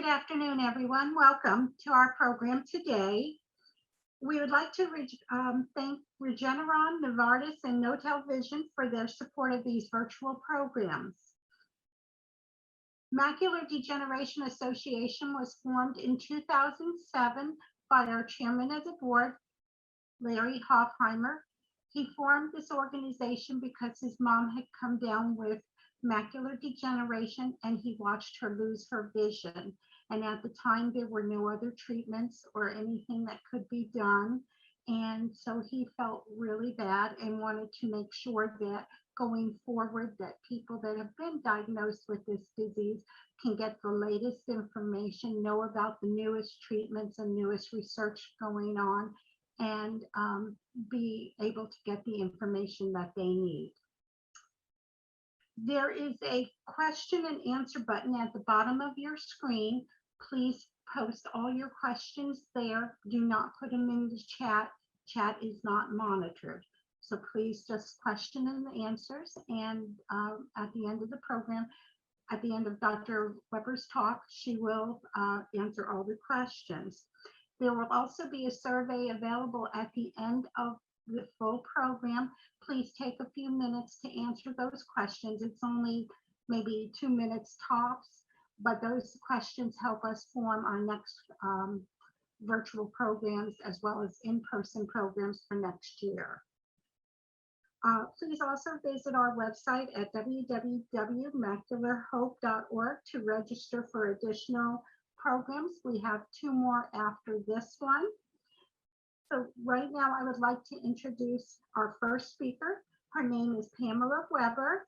Good afternoon, everyone. Welcome to our program today. We would like to thank Regeneron, Novartis, and Notel Vision for their support of these virtual programs. Macular Degeneration Association was formed in 2007 by our chairman of the board, Larry Hofheimer. He formed this organization because his mom had come down with macular degeneration and he watched her lose her vision. And at the time, there were no other treatments or anything that could be done. And so he felt really bad and wanted to make sure that going forward, that people that have been diagnosed with this disease can get the latest information, know about the newest treatments and newest research going on, and be able to get the information that they need. There is a question and answer button at the bottom of your screen. Please post all your questions there. Do not put them in the chat. Chat is not monitored. So please just question and answers. And at the end of the program, at the end of Dr. Weber's talk, she will answer all the questions. There will also be a survey available at the end of the full program. Please take a few minutes to answer those questions. It's only maybe 2 minutes tops, but those questions help us form our next virtual programs as well as in-person programs for next year. Please also visit our website at www.macularhope.org to register for additional programs. We have 2 more after this one. So right now I would like to introduce our first speaker. Her name is Pamela Weber.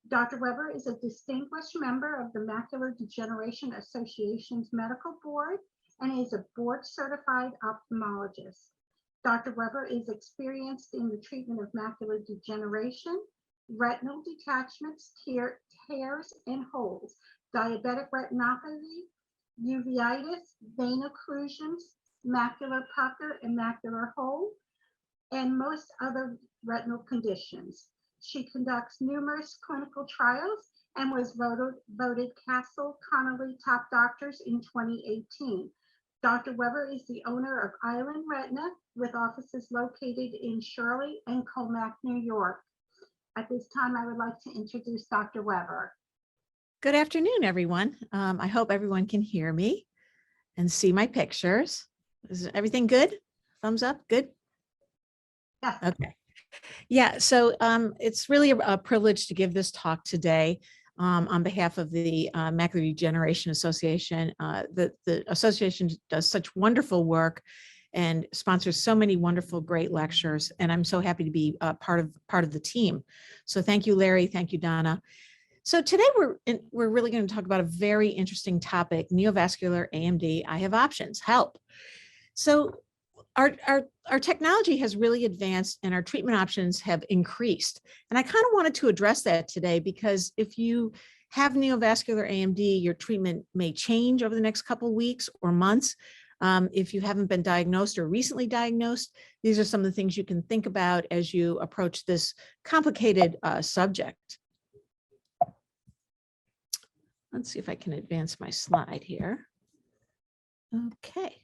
Dr. Weber is a distinguished member of the Macular Degeneration Association's medical board and is a board certified ophthalmologist. Dr. Weber is experienced in the treatment of macular degeneration, retinal detachments, tears and holes, diabetic retinopathy, uveitis, vein occlusions, macular pucker and macular hole, and most other retinal conditions. She conducts numerous clinical trials and was voted Castle Connolly Top Doctors in 2018. Dr. Weber is the owner of Island Retina with offices located in Shirley and Colmac, New York. At this time, I would like to introduce Dr. Weber. Good afternoon, everyone. I hope everyone can hear me and see my pictures. Is everything good? Thumbs up, good? Yes. Okay. Yeah, so it's really a privilege to give this talk today on behalf of the Macular Degeneration Association. The association does such wonderful work and sponsors so many wonderful, great lectures, and I'm so happy to be part of the team. So thank you, Larry. Thank you, Donna. So today we're really going to talk about a very interesting topic: neovascular AMD. I have options. Help. So our technology has really advanced and our treatment options have increased. And I kind of wanted to address that today because if you have neovascular AMD, your treatment may change over the next couple of weeks or months. If you haven't been diagnosed or recently diagnosed, these are some of the things you can think about as you approach this complicated subject. Let's see if I can advance my slide here. Okay.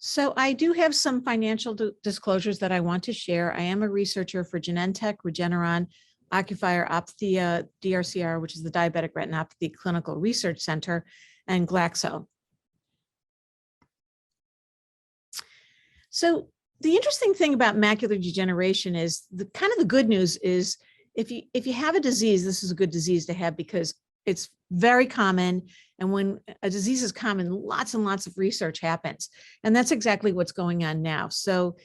So I do have some financial disclosures that I want to share. I am a researcher for Genentech, Regeneron, Ocuphire, Opthea, DRCR, which is the Diabetic Retinopathy Clinical Research Center, and Glaxo. So the interesting thing about macular degeneration is the good news is if you have a disease, this is a good disease to have because it's very common. And when a disease is common, lots and lots of research happens. And that's exactly what's going on now. So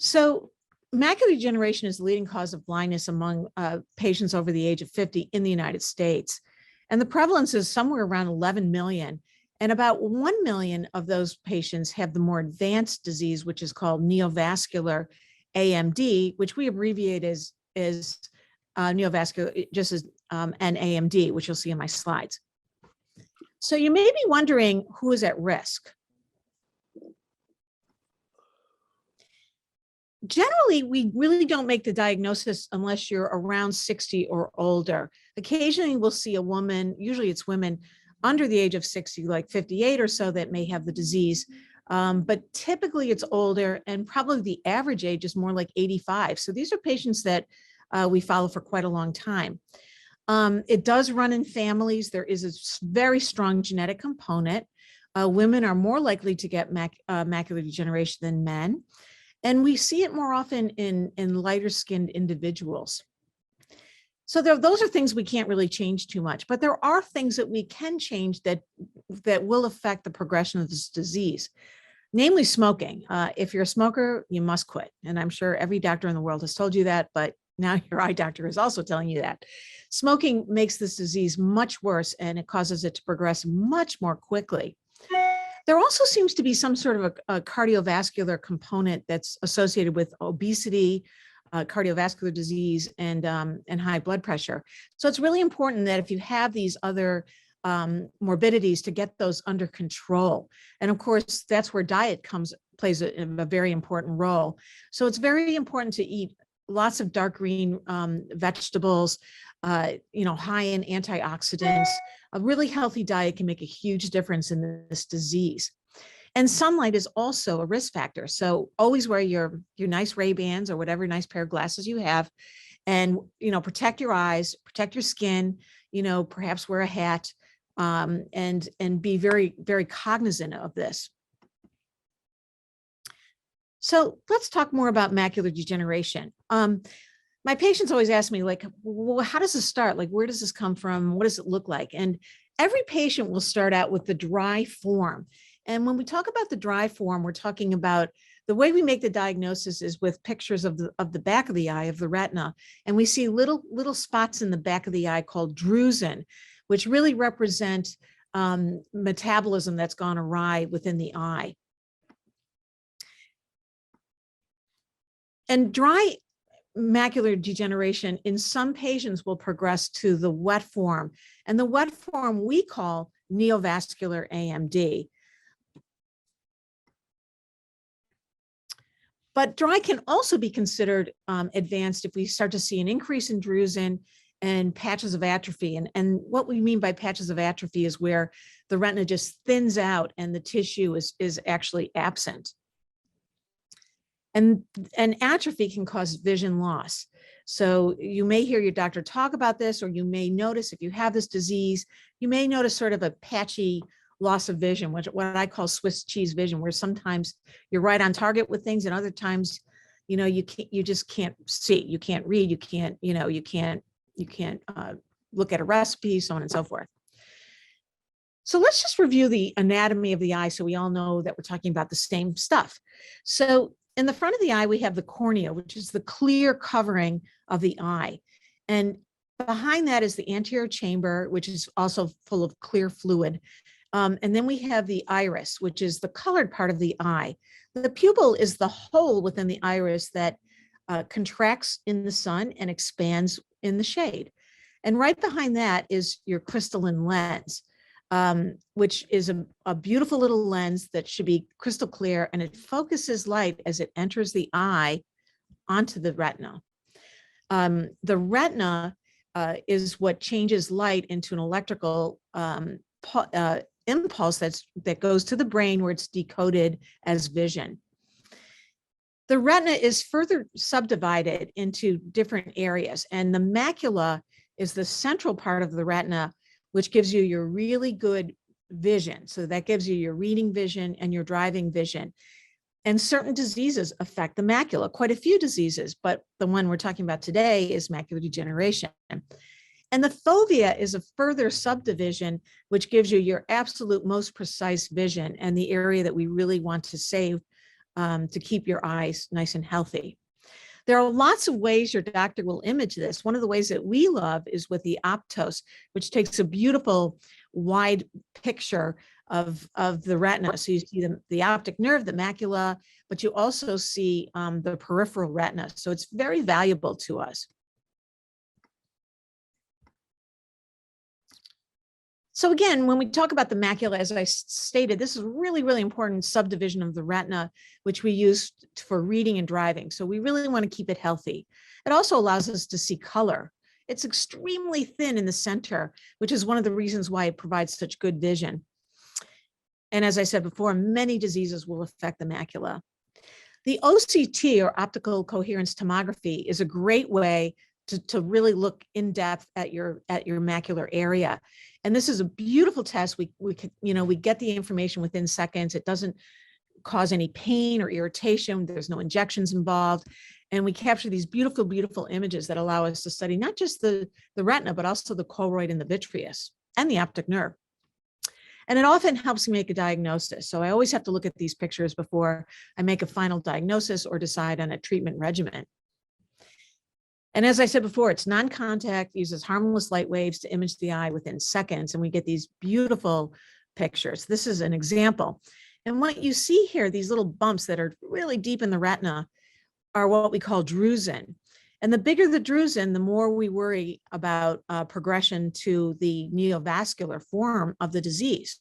macular degeneration is the leading cause of blindness among patients over the age of 50 in the United States. And the prevalence is somewhere around 11 million. And about 1 million of those patients have the more advanced disease, which is called neovascular AMD, which we abbreviate as neovascular, just as NAMD, which you'll see in my slides. So you may be wondering who is at risk. Generally, we really don't make the diagnosis unless you're around 60 or older. Occasionally, we'll see a woman, usually it's women under the age of 60, like 58 or so, that may have the disease. But typically it's older, and probably the average age is more like 85. So these are patients that we follow for quite a long time. It does run in families. There is a very strong genetic component. Women are more likely to get macular degeneration than men. And we see it more often in lighter skinned individuals. So those are things we can't really change too much, but there are things that we can change that will affect the progression of this disease, namely smoking. If you're a smoker, you must quit. And I'm sure every doctor in the world has told you that, but now your eye doctor is also telling you that. Smoking makes this disease much worse, and it causes it to progress much more quickly. There also seems to be some sort of a cardiovascular component that's associated with obesity, cardiovascular disease, and high blood pressure. So it's really important that if you have these other morbidities, to get those under control. And of course, that's where diet plays a very important role. So it's very important to eat lots of dark green vegetables, high in antioxidants. A really healthy diet can make a huge difference in this disease. And sunlight is also a risk factor. So always wear your nice Ray-Bans or whatever nice pair of glasses you have, and protect your eyes, protect your skin, perhaps wear a hat, and be very, very cognizant of this. So let's talk more about macular degeneration. My patients always ask me, like, well, how does this start? Like, where does this come from? What does it look like? And every patient will start out with the dry form. And when we talk about the dry form, we're talking about the way we make the diagnosis is with pictures of the back of the eye, of the retina. And we see little spots in the back of the eye called Druzen, which really represent metabolism that's gone awry within the eye. And dry macular degeneration in some patients will progress to the wet form. And the wet form we call neovascular AMD. But dry can also be considered advanced if we start to see an increase in drusen and patches of atrophy. And what we mean by patches of atrophy is where the retina just thins out and the tissue is actually absent. And atrophy can cause vision loss. So you may hear your doctor talk about this, or you may notice if you have this disease, you may notice sort of a patchy loss of vision, what I call Swiss cheese vision, where sometimes you're right on target with things, and other times, you just can't see, you can't read, you can't look at a recipe, so on and so forth. So let's just review the anatomy of the eye so we all know that we're talking about the same stuff. So in the front of the eye, we have the cornea, which is the clear covering of the eye. And behind that is the anterior chamber, which is also full of clear fluid. And then we have the iris, which is the colored part of the eye. The pupil is the hole within the iris that contracts in the sun and expands in the shade. And right behind that is your crystalline lens, which is a beautiful little lens that should be crystal clear, and it focuses light as it enters the eye onto the retina. The retina is what changes light into an electrical impulse that goes to the brain, where it's decoded as vision. The retina is further subdivided into different areas, and the macula is the central part of the retina, which gives you your really good vision. So that gives you your reading vision and your driving vision. And certain diseases affect the macula, quite a few diseases, but the one we're talking about today is macular degeneration. And the fovea is a further subdivision, which gives you your absolute most precise vision and the area that we really want to save to keep your eyes nice and healthy. There are lots of ways your doctor will image this. One of the ways that we love is with the Optos, which takes a beautiful wide picture of the retina. So you see the optic nerve, the macula, but you also see the peripheral retina. So it's very valuable to us. So again, when we talk about the macula, as I stated, this is a really, really important subdivision of the retina, which we use for reading and driving. So we really want to keep it healthy. It also allows us to see color. It's extremely thin in the center, which is one of the reasons why it provides such good vision. And as I said before, many diseases will affect the macula. The OCT, or optical coherence tomography, is a great way to really look in depth at your macular area. And this is a beautiful test. We get the information within seconds. It doesn't cause any pain or irritation. There's no injections involved. And we capture these beautiful, beautiful images that allow us to study not just the retina, but also the choroid and the vitreous and the optic nerve. And it often helps me make a diagnosis. So I always have to look at these pictures before I make a final diagnosis or decide on a treatment regimen. And as I said before, it's non-contact, uses harmless light waves to image the eye within seconds, and we get these beautiful pictures. This is an example. And what you see here, these little bumps that are really deep in the retina, are what we call Druzen. And the bigger the Druzen, the more we worry about progression to the neovascular form of the disease.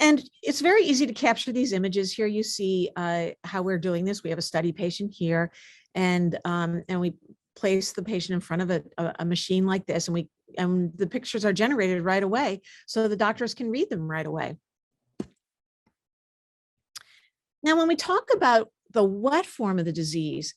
And it's very easy to capture these images. Here you see how we're doing this. We have a study patient here, and we place the patient in front of a machine like this, and the pictures are generated right away, so the doctors can read them right away. Now, when we talk about the wet form of the disease,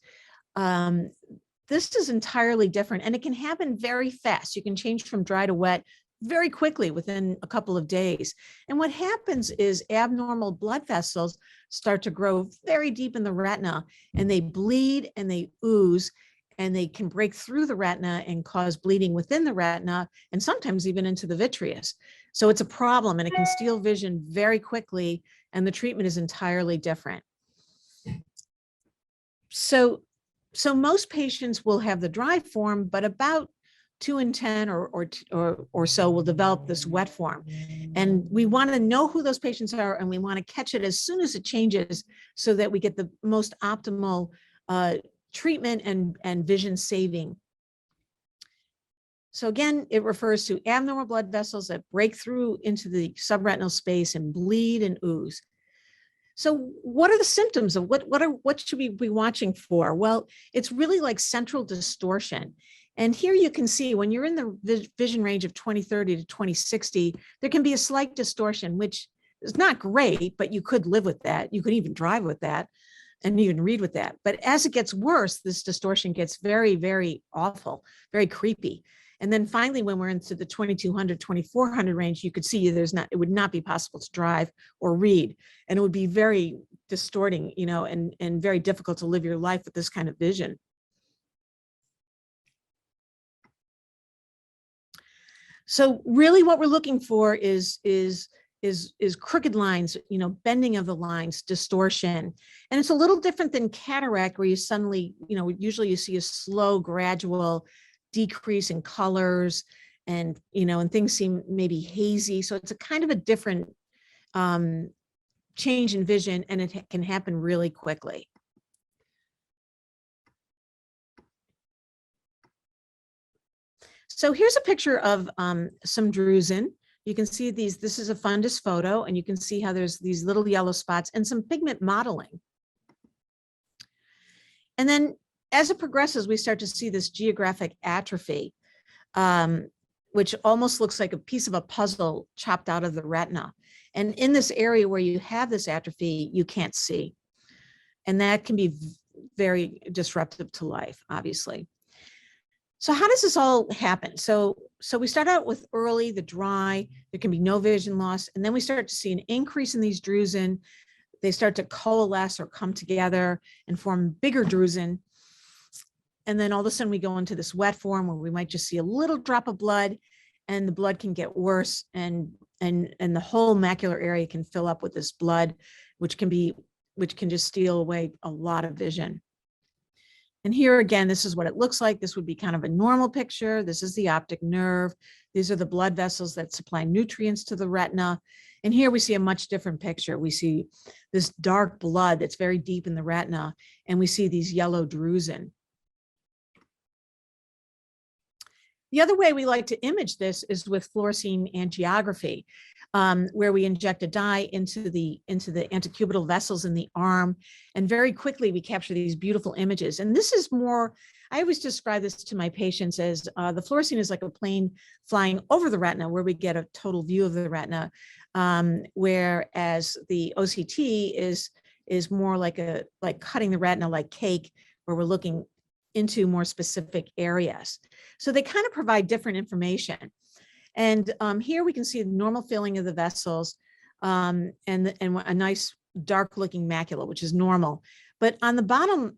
this is entirely different, and it can happen very fast. You can change from dry to wet very quickly within a couple of days. And what happens is abnormal blood vessels start to grow very deep in the retina, and they bleed and they ooze, and they can break through the retina and cause bleeding within the retina, and sometimes even into the vitreous. So it's a problem, and it can steal vision very quickly, and the treatment is entirely different. So most patients will have the dry form, but about 2 in 10 or so will develop this wet form. And we want to know who those patients are, and we want to catch it as soon as it changes so that we get the most optimal treatment and vision saving. So again, it refers to abnormal blood vessels that break through into the subretinal space and bleed and ooze. So what are the symptoms of what should we be watching for? Well, it's really like central distortion. And here you can see when you're in the vision range of 20/30 to 20/60, there can be a slight distortion, which is not great, but you could live with that. You could even drive with that and even read with that. But as it gets worse, this distortion gets very, very awful, very creepy. And then finally, when we're into the 2200, 2400 range, you could see it would not be possible to drive or read. And it would be very distorting, and very difficult to live your life with this kind of vision. So really what we're looking for is crooked lines, bending of the lines, distortion. And it's a little different than cataract, where you suddenly, usually you see a slow, gradual decrease in colors, and things seem maybe hazy. So it's a kind of a different change in vision, and it can happen really quickly. So here's a picture of some Druzen. You can see this is a fundus photo, and you can see how there's these little yellow spots and some pigment modeling. And then as it progresses, we start to see this geographic atrophy, which almost looks like a piece of a puzzle chopped out of the retina. And in this area where you have this atrophy, you can't see. And that can be very disruptive to life, obviously. So how does this all happen? So we start out with early, the dry, there can be no vision loss, and then we start to see an increase in these Druzen. They start to coalesce or come together and form bigger Druzen. And then all of a sudden we go into this wet form where we might just see a little drop of blood, and the blood can get worse, and the whole macular area can fill up with this blood, which can just steal away a lot of vision. And here again, this is what it looks like. This would be kind of a normal picture. This is the optic nerve. These are the blood vessels that supply nutrients to the retina. And here we see a much different picture. We see this dark blood that's very deep in the retina, and we see these yellow Druzen. The other way we like to image this is with Fluorescein and Geography, where we inject a dye into the antecubital vessels in the arm, and very quickly we capture these beautiful images. And this is more, I always describe this to my patients as the fluorescein is like a plane flying over the retina, where we get a total view of the retina, whereas the OCT is more like cutting the retina like cake, where we're looking into more specific areas. So they kind of provide different information. And here we can see the normal filling of the vessels, and a nice dark looking macula, which is normal. But on the bottom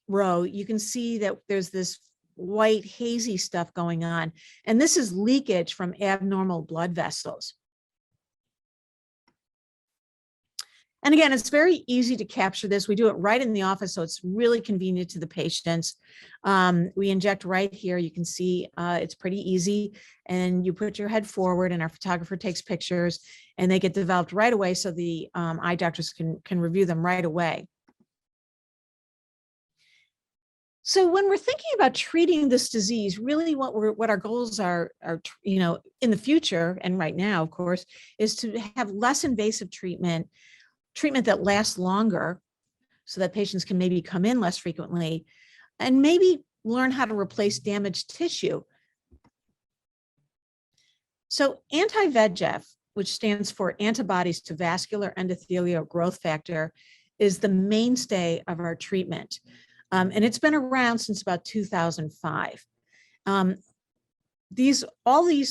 row, you can see that there's this white hazy stuff going on. And this is leakage from abnormal blood vessels. And again, it's very easy to capture this. We do it right in the office, so it's really convenient to the patients. We inject right here. You can see it's pretty easy. And you put your head forward, and our photographer takes pictures, and they get developed right away, so the eye doctors can review them right away. So when we're thinking about treating this disease, really what our goals are, in the future, and right now, of course, is to have less invasive treatment that lasts longer, so that patients can maybe come in less frequently, and maybe learn how to replace damaged tissue. So anti-VEGF, which stands for antibodies to vascular endothelial growth factor, is the mainstay of our treatment. And it's been around since about 2005. All these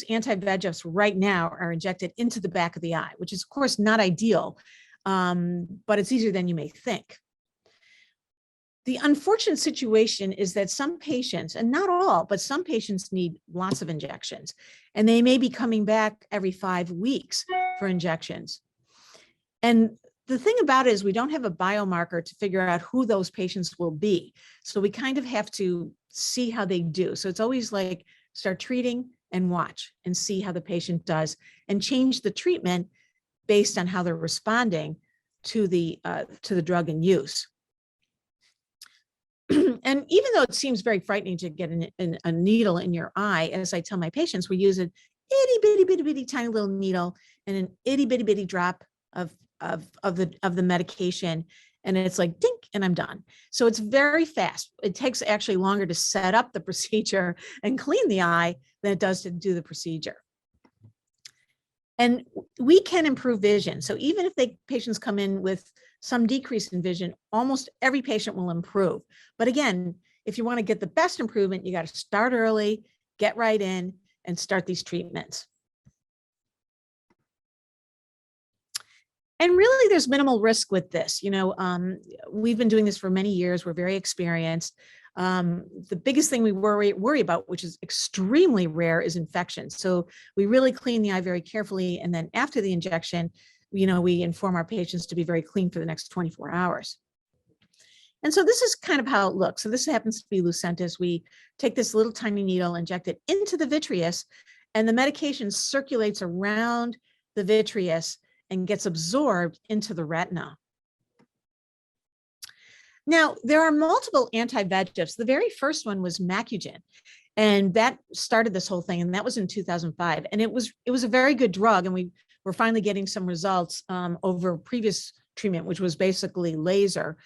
anti-VEGFs right now are injected into the back of the eye, which is of course not ideal, but it's easier than you may think. The unfortunate situation is that some patients, and not all, but some patients need lots of injections, and they may be coming back every 5 weeks for injections. And the thing about it is we don't have a biomarker to figure out who those patients will be. So we kind of have to see how they do. So it's always like start treating and watch and see how the patient does, and change the treatment based on how they're responding to the drug in use. And even though it seems very frightening to get a needle in your eye, as I tell my patients, we use an itty bitty tiny little needle and an itty bitty drop of the medication, and it's like dink, and I'm done. So it's very fast. It takes actually longer to set up the procedure and clean the eye than it does to do the procedure. And we can improve vision. So even if patients come in with some decrease in vision, almost every patient will improve. But again, if you want to get the best improvement, you got to start early, get right in, and start these treatments. And really, there's minimal risk with this. We've been doing this for many years. We're very experienced. The biggest thing we worry about, which is extremely rare, is infections. So we really clean the eye very carefully. And then after the injection, we inform our patients to be very clean for the next 24 hours. And so this is kind of how it looks. So this happens to be Lucentis. We take this little tiny needle, inject it into the vitreous, and the medication circulates around the vitreous and gets absorbed into the retina. Now, there are multiple anti-VEGFs. The very first one was Macugen, and that started this whole thing, and that was in 2005. And it was a very good drug, and we were finally getting some results over previous treatment, which was basically laser.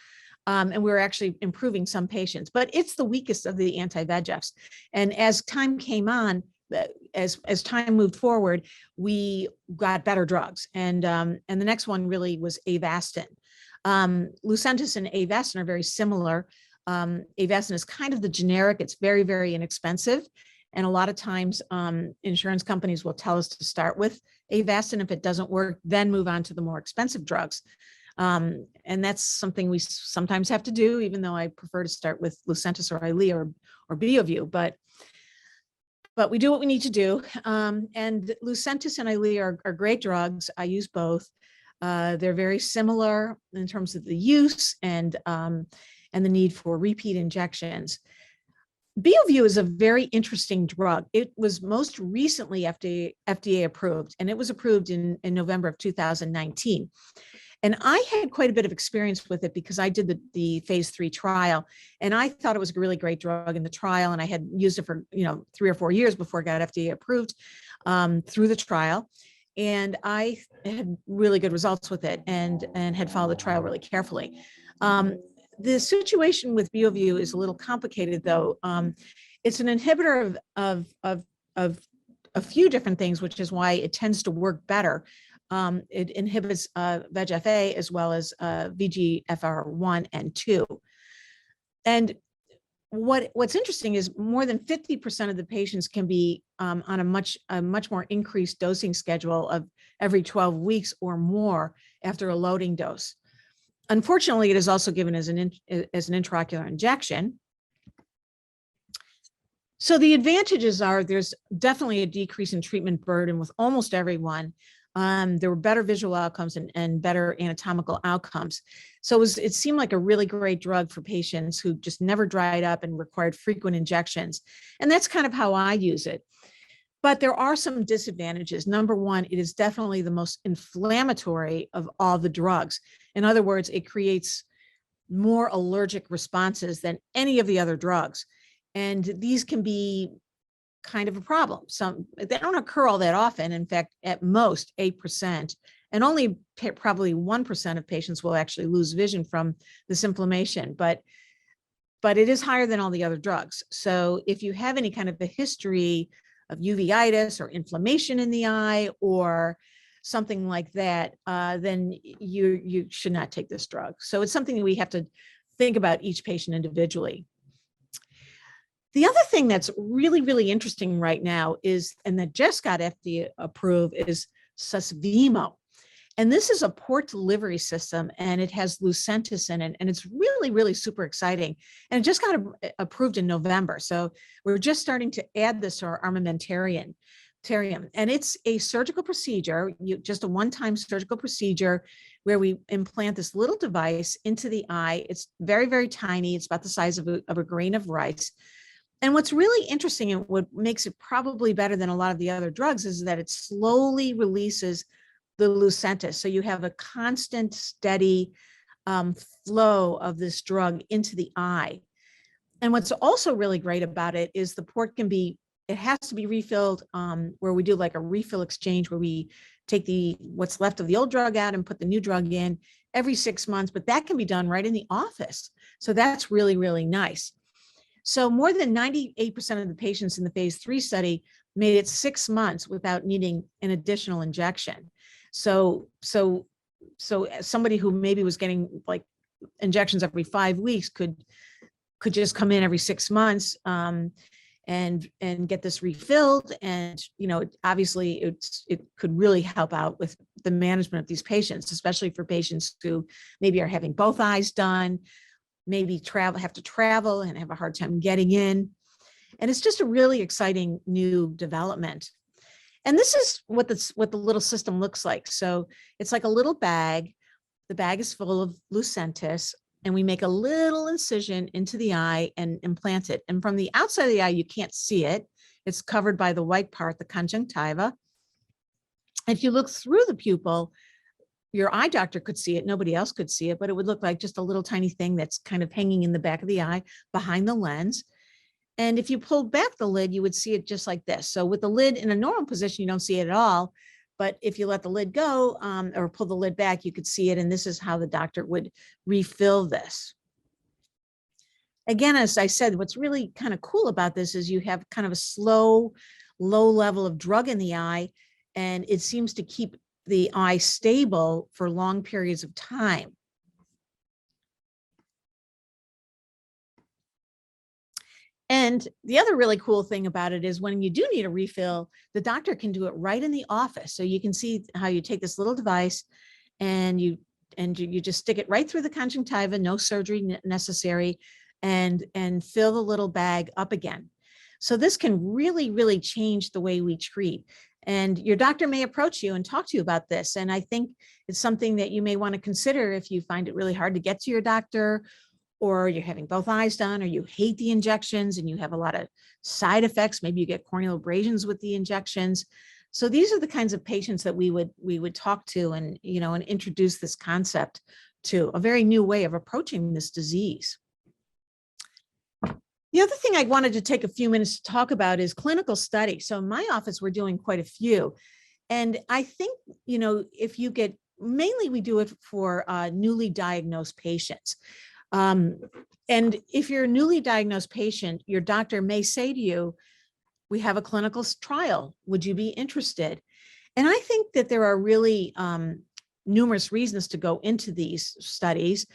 And we were actually improving some patients, but it's the weakest of the anti-VEGFs. And as time came on, as time moved forward, we got better drugs. And the next one really was Avastin. Lucentis and Avastin are very similar. Avastin is kind of the generic. It's very, very inexpensive. And a lot of times insurance companies will tell us to start with Avastin. If it doesn't work, then move on to the more expensive drugs. And that's something we sometimes have to do, even though I prefer to start with Lucentis or Eylea or Beovu, but we do what we need to do. And Lucentis and Eylea are great drugs. I use both. They're very similar in terms of the use and the need for repeat injections. Beovu is a very interesting drug. It was most recently FDA approved, and it was approved in November of 2019. And I had quite a bit of experience with it because I did the phase 3 trial, and I thought it was a really great drug in the trial. And I had used it for, 3 or 4 years before it got FDA approved through the trial. And I had really good results with it and had followed the trial really carefully. The situation with Beovu is a little complicated, though. It's an inhibitor of a few different things, which is why it tends to work better. It inhibits VEGF-A as well as VEGFR1 and 2. And what's interesting is more than 50% of the patients can be on a much more increased dosing schedule of every 12 weeks or more after a loading dose. Unfortunately, it is also given as an intraocular injection. So the advantages are there's definitely a decrease in treatment burden with almost everyone. There were better visual outcomes and better anatomical outcomes. So it seemed like a really great drug for patients who just never dried up and required frequent injections. And that's kind of how I use it. But there are some disadvantages. Number one, it is definitely the most inflammatory of all the drugs. In other words, it creates more allergic responses than any of the other drugs. And these can be kind of a problem. They don't occur all that often. In fact, at most 8%, and only probably 1% of patients will actually lose vision from this inflammation. But it is higher than all the other drugs. So if you have any kind of a history of uveitis or inflammation in the eye or something like that, then you should not take this drug. So it's something that we have to think about each patient individually. The other thing that's really, really interesting right now is, and that just got FDA approved, is Susvimo. And this is a port delivery system, and it has Lucentis in it, and it's really, really super exciting. And it just got approved in November. So we're just starting to add this to our armamentarium. And it's a surgical procedure, just a one-time surgical procedure where we implant this little device into the eye. It's very, very tiny. It's about the size of a grain of rice. And what's really interesting and what makes it probably better than a lot of the other drugs is that it slowly releases the Lucentis. So you have a constant, steady flow of this drug into the eye. And what's also really great about it is the port it has to be refilled where we do like a refill exchange where we take what's left of the old drug out and put the new drug in every 6 months, but that can be done right in the office. So that's really, really nice. So more than 98% of the patients in the phase 3 study made it 6 months without needing an additional injection. So somebody who maybe was getting like injections every 5 weeks could just come in every 6 months and get this refilled. And, obviously it could really help out with the management of these patients, especially for patients who maybe are having both eyes done, maybe have to travel and have a hard time getting in. And it's just a really exciting new development. And this is what the little system looks like. So it's like a little bag. The bag is full of Lucentis, and we make a little incision into the eye and implant it. And from the outside of the eye, you can't see it. It's covered by the white part, the conjunctiva. If you look through the pupil, your eye doctor could see it. Nobody else could see it, but it would look like just a little tiny thing that's kind of hanging in the back of the eye behind the lens. And if you pulled back the lid, you would see it just like this. So with the lid in a normal position, you don't see it at all. But if you let the lid go or pull the lid back, you could see it. And this is how the doctor would refill this. Again, as I said, what's really kind of cool about this is you have kind of a slow, low level of drug in the eye, and it seems to keep the eye stable for long periods of time. And the other really cool thing about it is when you do need a refill, the doctor can do it right in the office. So you can see how you take this little device and you just stick it right through the conjunctiva, no surgery necessary, and fill the little bag up again. So this can really, really change the way we treat. And your doctor may approach you and talk to you about this. And I think it's something that you may want to consider if you find it really hard to get to your doctor, or you're having both eyes done, or you hate the injections and you have a lot of side effects. Maybe you get corneal abrasions with the injections. So these are the kinds of patients that we would talk to and, and introduce this concept to, a very new way of approaching this disease. The other thing I wanted to take a few minutes to talk about is clinical study. So in my office, we're doing quite a few. And I think, if you get, mainly we do it for newly diagnosed patients. And if you're a newly diagnosed patient, your doctor may say to you, we have a clinical trial. Would you be interested? And I think that there are really numerous reasons to go into these studies.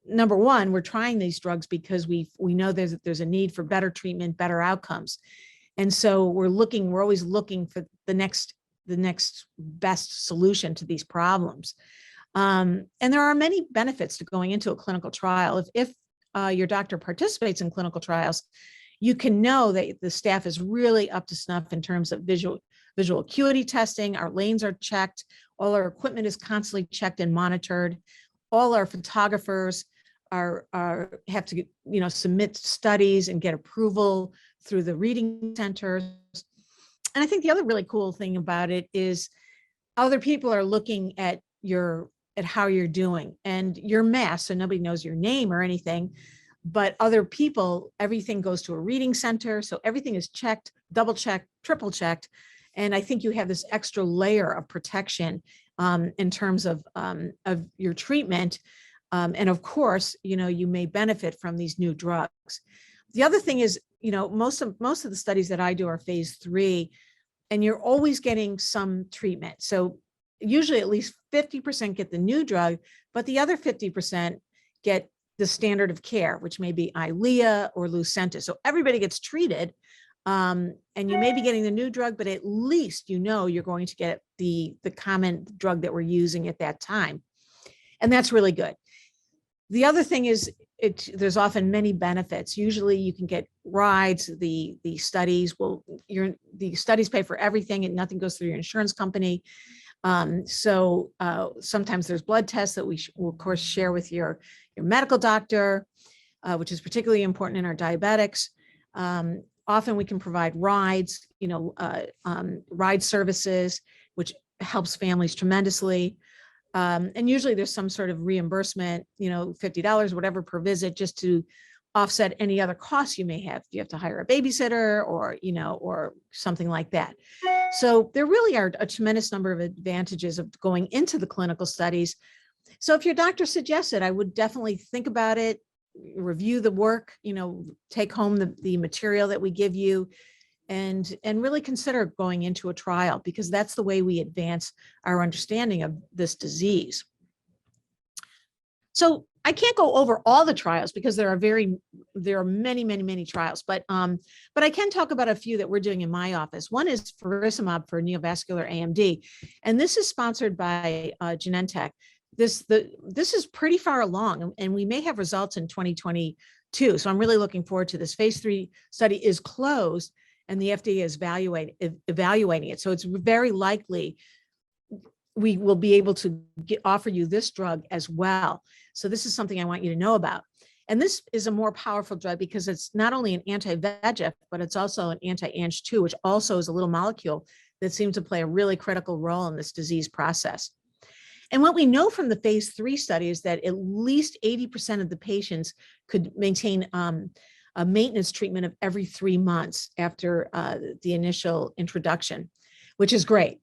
Number one, we're trying these drugs because we know there's a need for better treatment, better outcomes. And so we're always looking for the next best solution to these problems. And there are many benefits to going into a clinical trial. If your doctor participates in clinical trials, you can know that the staff is really up to snuff in terms of visual acuity testing. Our lanes are checked. All our equipment is constantly checked and monitored. All our photographers have to submit studies and get approval through the reading centers. And I think the other really cool thing about it is other people are looking at how you're doing, and you're masked, so nobody knows your name or anything. But other people, everything goes to a reading center. So everything is checked, double checked, triple checked. And I think you have this extra layer of protection in terms of your treatment. And of course, you may benefit from these new drugs. The other thing is, most of the studies that I do are phase 3, and you're always getting some treatment. So usually at least 50% get the new drug, but the other 50% get the standard of care, which may be Eylea or Lucentis. So everybody gets treated, and you may be getting the new drug, but at least you're going to get the common drug that we're using at that time. And that's really good. The other thing is there's often many benefits. Usually you can get rides. The studies pay for everything, and nothing goes through your insurance company. So sometimes there's blood tests that we will of course share with your medical doctor, which is particularly important in our diabetics. Often we can provide rides, ride services, which helps families tremendously. And usually there's some sort of reimbursement, $50, whatever per visit, just to offset any other costs you may have. If you have to hire a babysitter or something like that. So there really are a tremendous number of advantages of going into the clinical studies. So if your doctor suggests it, I would definitely think about it, review the work, take home the material that we give you, and really consider going into a trial, because that's the way we advance our understanding of this disease. So I can't go over all the trials because there are many, many, many trials, but I can talk about a few that we're doing in my office. One is Fluorescein for Neovascular AMD, and this is sponsored by Genentech. This is pretty far along, and we may have results in 2022. So I'm really looking forward to this. Phase 3 study is closed, and the FDA is evaluating it. So it's very likely we will be able to offer you this drug as well. So this is something I want you to know about. And this is a more powerful drug because it's not only an anti-Vegf, but it's also an anti-Ang 2, which also is a little molecule that seems to play a really critical role in this disease process. And what we know from the phase 3 study is that at least 80% of the patients could maintain a maintenance treatment of every 3 months after the initial introduction, which is great.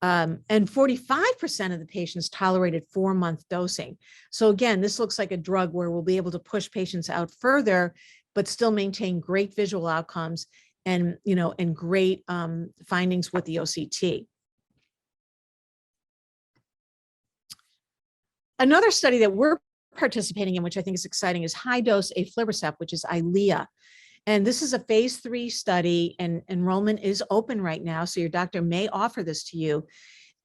And 45% of the patients tolerated 4-month dosing. So again, this looks like a drug where we'll be able to push patients out further, but still maintain great visual outcomes and great findings with the OCT. Another study that we're participating in, which I think is exciting, is high-dose aflibercept, which is Eylea. And this is a phase 3 study, and enrollment is open right now. So your doctor may offer this to you.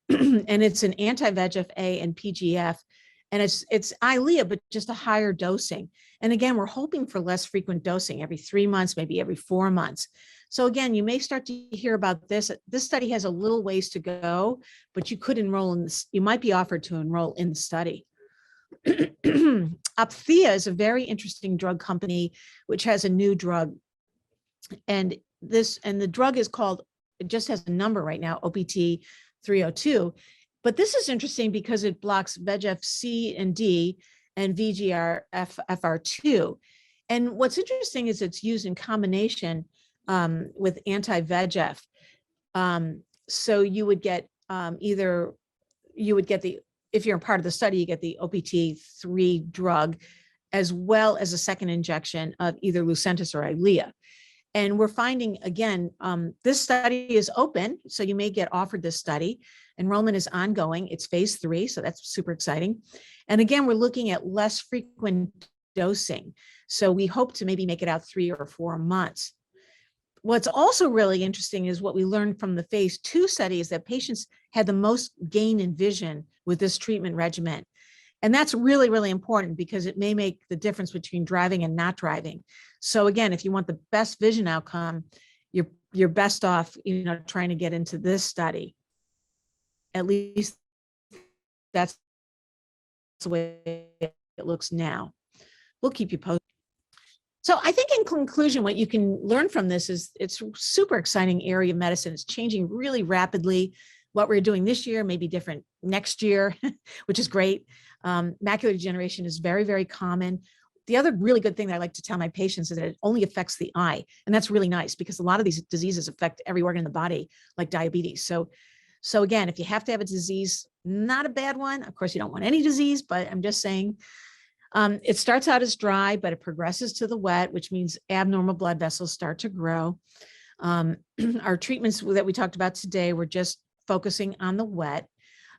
And it's an anti-Vegf A and PGF. And it's Eylea, but just a higher dosing. And again, we're hoping for less frequent dosing, every 3 months, maybe every 4 months. So again, you may start to hear about this. This study has a little ways to go, but you could enroll in this. You might be offered to enroll in the study. Opthea is a very interesting drug company, which has a new drug. And the drug is called it just has a number right now, OPT 302. But this is interesting because it blocks VEGF C and D and VEGFR2. And what's interesting is it's used in combination with anti-VEGF. So you would get if you're a part of the study, you get the OPT3 drug, as well as a second injection of either Lucentis or Eylea. And we're finding, again, this study is open, so you may get offered this study. Enrollment is ongoing. It's phase 3, so that's super exciting. And again, we're looking at less frequent dosing. So we hope to maybe make it out 3 or 4 months. What's also really interesting is what we learned from the phase 2 study is that patients had the most gain in vision with this treatment regimen. And that's really, really important because it may make the difference between driving and not driving. So again, if you want the best vision outcome, you're best off, trying to get into this study. At least that's the way it looks now. We'll keep you posted. So I think in conclusion, what you can learn from this is it's a super exciting area of medicine. It's changing really rapidly. What we're doing this year may be different next year, which is great. Macular degeneration is very, very common. The other really good thing that I like to tell my patients is that it only affects the eye. And that's really nice because a lot of these diseases affect every organ in the body, like diabetes. So again, if you have to have a disease, not a bad one. Of course, you don't want any disease, but I'm just saying it starts out as dry, but it progresses to the wet, which means abnormal blood vessels start to grow. Our treatments that we talked about today, we're just focusing on the wet.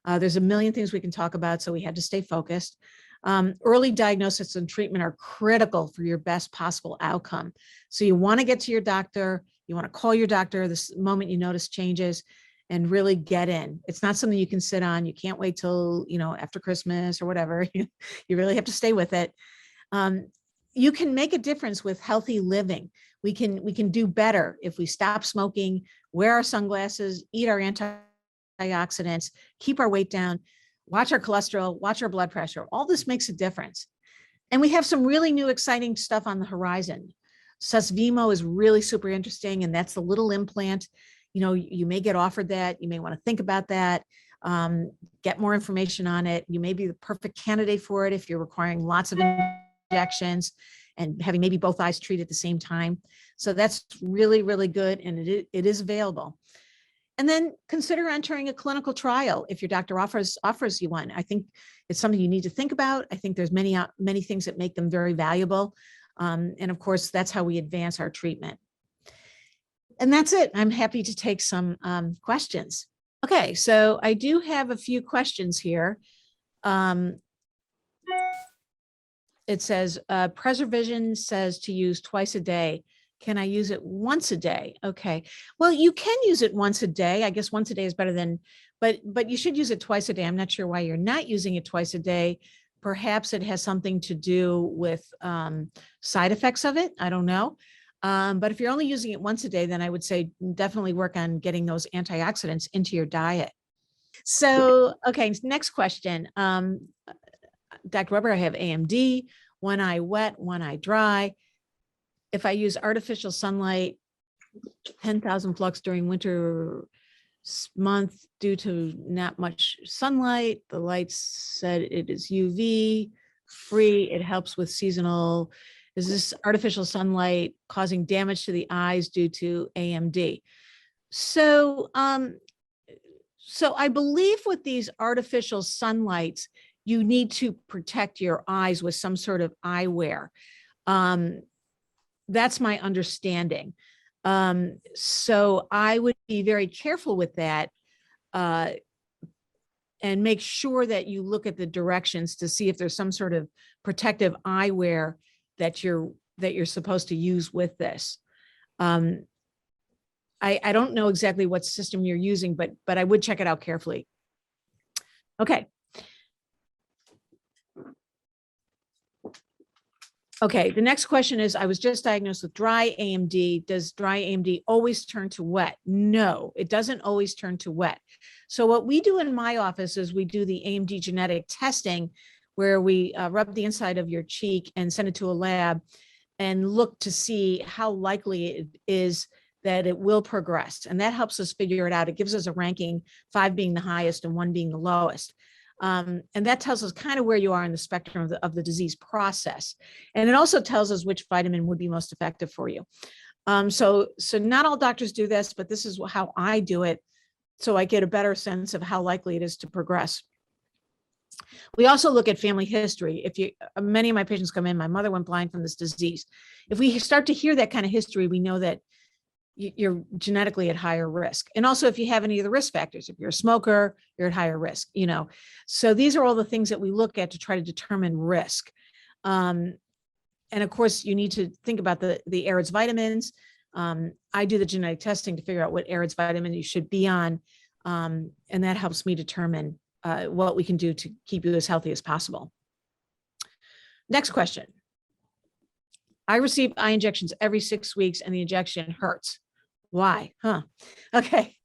There's a million things we can talk about, so we had to stay focused. Early diagnosis and treatment are critical for your best possible outcome. So you want to get to your doctor, you want to call your doctor the moment you notice changes and really get in. It's not something you can sit on. You can't wait till, after Christmas or whatever. You really have to stay with it. You can make a difference with healthy living. We can do better if we stop smoking, wear our sunglasses, eat our antioxidants, keep our weight down, watch our cholesterol, watch our blood pressure. All this makes a difference. And we have some really new exciting stuff on the horizon. Susvimo is really super interesting, and that's the little implant. You may get offered that. You may want to think about that, get more information on it. You may be the perfect candidate for it if you're requiring lots of injections and having maybe both eyes treated at the same time. So that's really, really good, and it is available. And then consider entering a clinical trial if your doctor offers you one. I think it's something you need to think about. I think there's many things that make them very valuable. And of course, that's how we advance our treatment. And that's it. I'm happy to take some questions. Okay, so I do have a few questions here. It says, Preservision says to use twice a day. Can I use it once a day? Okay, well, you can use it once a day. I guess once a day is better than, but you should use it twice a day. I'm not sure why you're not using it twice a day. Perhaps it has something to do with side effects of it. I don't know. But if you're only using it once a day, then I would say definitely work on getting those antioxidants into your diet. So, okay, next question. Dr. Weber, I have AMD, one eye wet, one eye dry. If I use artificial sunlight, 10,000 flux during winter month due to not much sunlight, the lights said it is UV free. It helps with seasonal. Is this artificial sunlight causing damage to the eyes due to AMD? So I believe with these artificial sunlights, you need to protect your eyes with some sort of eyewear. That's my understanding. So I would be very careful with that and make sure that you look at the directions to see if there's some sort of protective eyewear that you're supposed to use with this. I don't know exactly what system you're using, but I would check it out carefully. Okay. Okay, the next question is, I was just diagnosed with dry AMD. Does dry AMD always turn to wet? No, it doesn't always turn to wet. So what we do in my office is we do the Amd Genetic Testing, where we rub the inside of your cheek and send it to a lab and look to see how likely it is that it will progress. And that helps us figure it out. It gives us a ranking, 5 being the highest and 1 being the lowest. And that tells us kind of where you are in the spectrum of the disease process. And it also tells us which vitamin would be most effective for you. So not all doctors do this, but this is how I do it. So I get a better sense of how likely it is to progress. We also look at family history. Many of my patients come in, my mother went blind from this disease. If we start to hear that kind of history, we know that you're genetically at higher risk. And also if you have any of the risk factors, if you're a smoker, you're at higher risk, So these are all the things that we look at to try to determine risk. And of course, you need to think about the AREDS vitamins. I do the genetic testing to figure out what AREDS vitamin you should be on. And that helps me determine what we can do to keep you as healthy as possible. Next question. I receive eye injections every 6 weeks and the injection hurts. Why? Okay.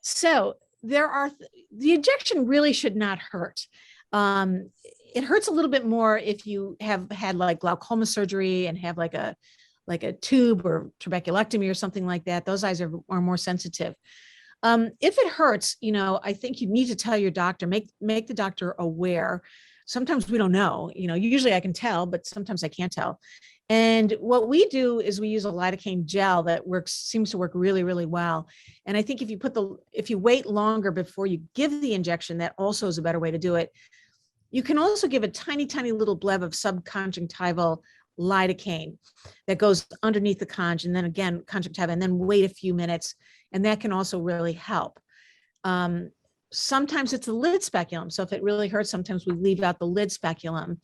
So the injection really should not hurt. It hurts a little bit more if you have had like glaucoma surgery and have like a tube or trabeculectomy or something like that. Those eyes are more sensitive. If it hurts, I think you need to tell your doctor, make the doctor aware. Sometimes we don't know, usually I can tell, but sometimes I can't tell. And what we do is we use a lidocaine gel that seems to work really, really well. And I think if you wait longer before you give the injection, that also is a better way to do it. You can also give a tiny, tiny little bleb of subconjunctival lidocaine that goes underneath the conj, and then again, conjunctiva, and then wait a few minutes. And that can also really help. Sometimes it's a lid speculum. So if it really hurts, sometimes we leave out the lid speculum.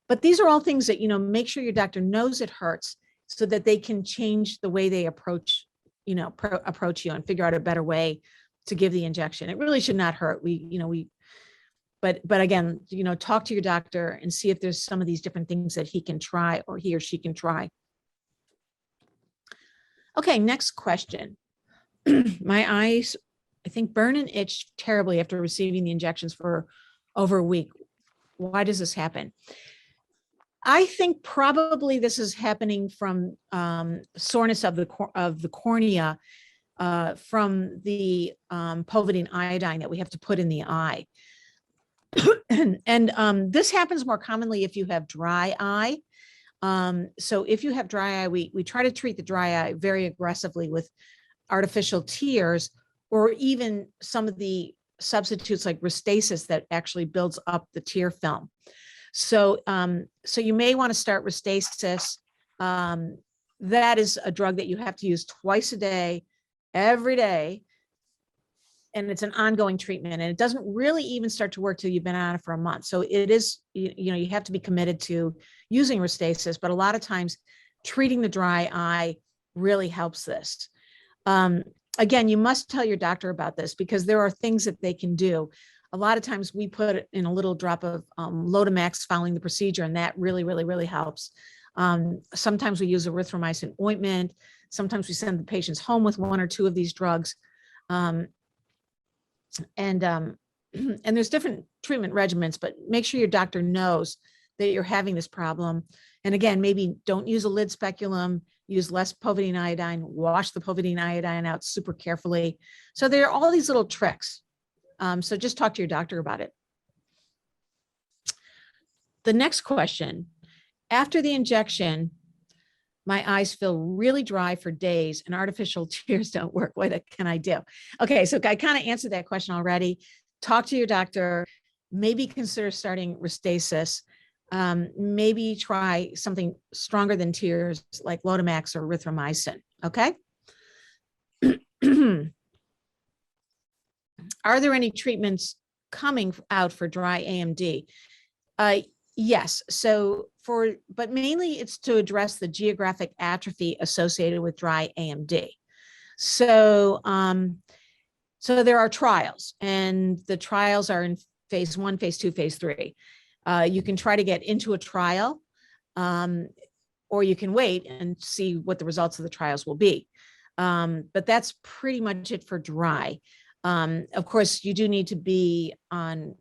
But these are all things that, make sure your doctor knows it hurts so that they can change the way they approach you and figure out a better way to give the injection. It really should not hurt. But again, talk to your doctor and see if there's some of these different things that he can try or he or she can try. Okay, next question. My eyes, I think, burn and itch terribly after receiving the injections for over a week. Why does this happen? I think probably this is happening from soreness of the cornea from the povidone iodine that we have to put in the eye. And this happens more commonly if you have dry eye. So if you have dry eye, we try to treat the dry eye very aggressively with artificial tears, or even some of the substitutes like Restasis that actually builds up the tear film. So you may want to start Restasis. That is a drug that you have to use twice a day, every day. And it's an ongoing treatment, and it doesn't really even start to work till you've been on it for a month. So it is, you have to be committed to using Restasis, but a lot of times treating the dry eye really helps this. Again, you must tell your doctor about this because there are things that they can do. A lot of times we put in a little drop of Lotamax following the procedure, and that really, really, really helps. Sometimes we use erythromycin ointment. Sometimes we send the patients home with 1 or 2 of these drugs. And there's different treatment regimens, but make sure your doctor knows that you're having this problem. And again, maybe don't use a lid speculum, use less povidone iodine, wash the povidone iodine out super carefully. So there are all these little tricks. So just talk to your doctor about it. The next question, after the injection, my eyes feel really dry for days and artificial tears don't work. What can I do? Okay, so I kind of answered that question already. Talk to your doctor, maybe consider starting Restasis. Maybe try something stronger than tears like Lotamax or erythromycin, okay? Are there any treatments coming out for dry AMD? Yes, but mainly it's to address the geographic atrophy associated with dry AMD. So there are trials, and the trials are in phase 1, phase 2, phase 3. You can try to get into a trial, or you can wait and see what the results of the trials will be. But that's pretty much it for dry. Of course, you do need to be on,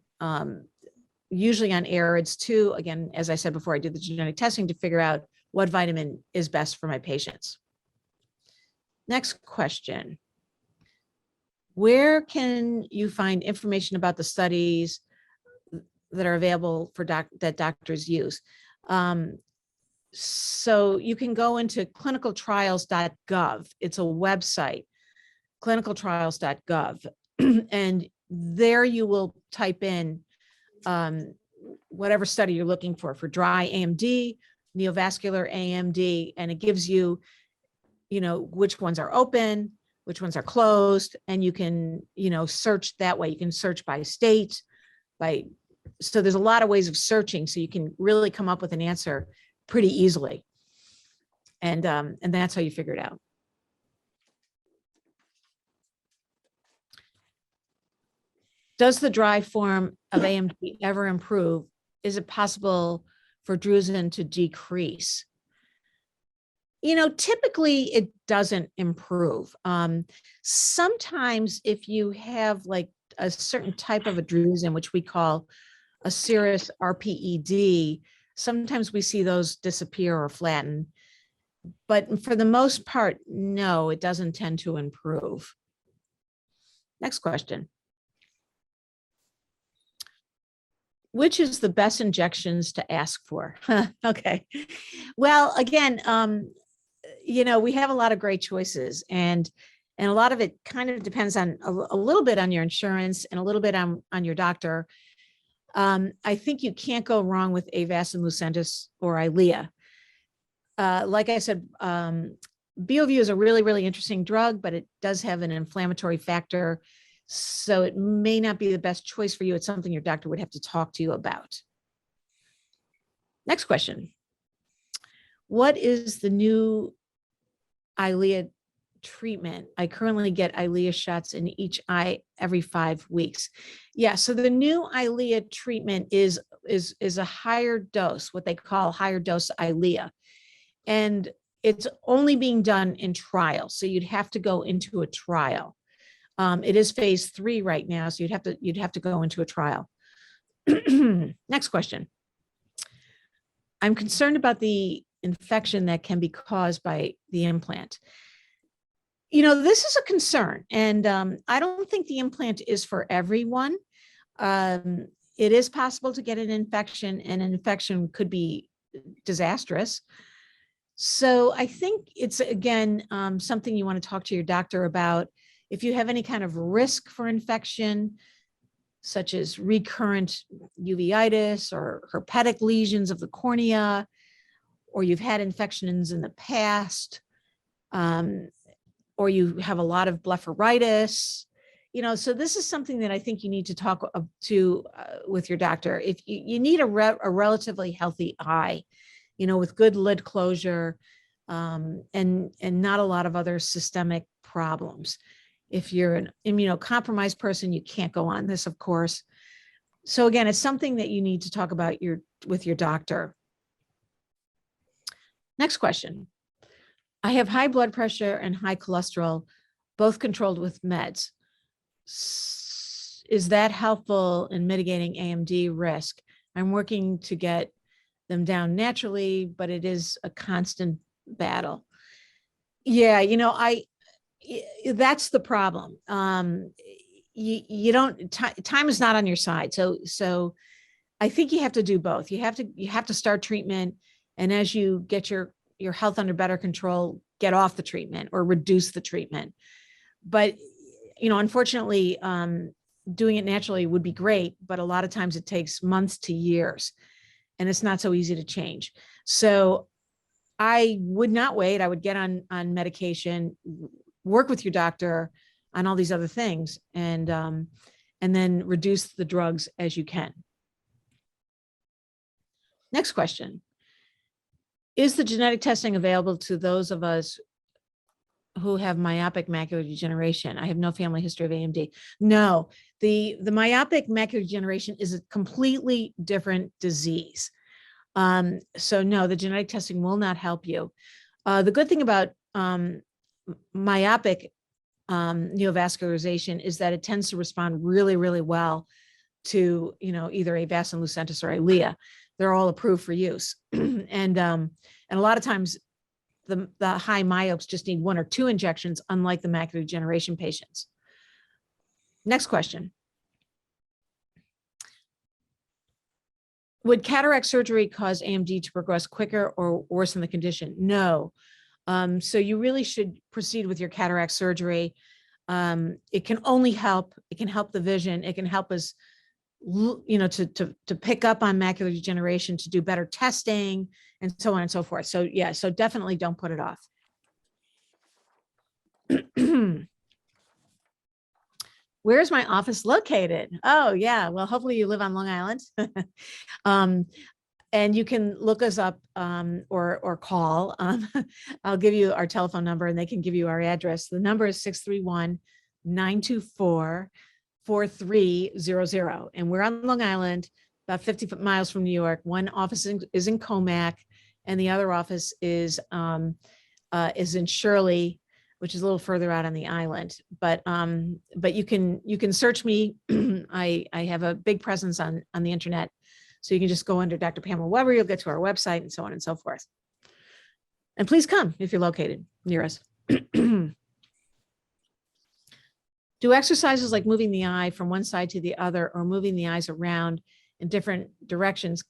usually on AREDS too. Again, as I said before, I did the genetic testing to figure out what vitamin is best for my patients. Next question. Where can you find information about the studies that are available for that doctors use? So you can go into clinicaltrials.gov. It's a website, clinicaltrials.gov, and there you will type in whatever study you're looking for dry AMD, neovascular AMD, and it gives you, which ones are open, which ones are closed, and you can, search that way. You can search by state, so there's a lot of ways of searching, so you can really come up with an answer pretty easily. And that's how you figure it out. Does the dry form of AMD ever improve? Is it possible for Druzen to decrease? Typically it doesn't improve. Sometimes if you have like a certain type of a Druzen, which we call a serous RPED, sometimes we see those disappear or flatten. But for the most part, no, it doesn't tend to improve. Next question. Which is the best injections to ask for? Okay. Well, again, we have a lot of great choices, and a lot of it kind of depends on a little bit on your insurance and a little bit on your doctor. I think you can't go wrong with Avastin, Lucentis, or Eylea. Like I said, Beovu is a really, really interesting drug, but it does have an inflammatory factor. So it may not be the best choice for you. It's something your doctor would have to talk to you about. Next question. What is the new Eylea treatment? I currently get Eylea shots in each eye every 5 weeks. Yeah, so the new Eylea treatment is a higher dose, what they call higher dose Eylea. And it's only being done in trial. So you'd have to go into a trial. It is phase 3 right now, so you'd have to go into a trial. Next question. I'm concerned about the infection that can be caused by the implant. This is a concern, and I don't think the implant is for everyone. It is possible to get an infection, and an infection could be disastrous. So I think it's, again, something you want to talk to your doctor about. If you have any kind of risk for infection, such as recurrent uveitis or herpetic lesions of the cornea, or you've had infections in the past, or you have a lot of blepharitis, so this is something that I think you need to talk with your doctor. If you need a relatively healthy eye, with good lid closure, and not a lot of other systemic problems. If you're an immunocompromised person, you can't go on this, of course. So again, it's something that you need to talk about with your doctor. Next question. I have high blood pressure and high cholesterol, both controlled with meds. Is that helpful in mitigating AMD risk? I'm working to get them down naturally, but it is a constant battle. Yeah, that's the problem. You don't, time is not on your side. So I think you have to do both. You have to start treatment, and as you get your health under better control, get off the treatment or reduce the treatment. But unfortunately, doing it naturally would be great, but a lot of times it takes months to years, and it's not so easy to change. So I would not wait. I would get on medication, work with your doctor on all these other things, and then reduce the drugs as you can. Next question. Is the genetic testing available to those of us who have myopic macular degeneration? I have no family history of AMD. No, the myopic macular degeneration is a completely different disease. So no, the genetic testing will not help you. The good thing about myopic neovascularization is that it tends to respond really, really well to, either Avastin, Lucentis, or Eylea. They're all approved for use. And a lot of times the high myopes just need 1 or 2 injections, unlike the macular degeneration patients. Next question. Would cataract surgery cause AMD to progress quicker or worsen the condition? No. So you really should proceed with your cataract surgery. It can only help. It can help the vision. It can help us, to pick up on macular degeneration, to do better testing, and so on and so forth. So yeah, so definitely don't put it off. Where's my office located? Oh yeah, well, hopefully you live on Long Island. And you can look us up or call. I'll give you our telephone number and they can give you our address. The number is 631-924-4300. And we're on Long Island, about 50 miles from New York. One office is in Comac and the other office is in Shirley, which is a little further out on the island. But you can search me. I have a big presence on the internet. So you can just go under Dr. Pamela Weber, you'll get to our website and so on and so forth. And please come if you're located near us. Do exercises like moving the eye from one side to the other or moving the eyes around in different directions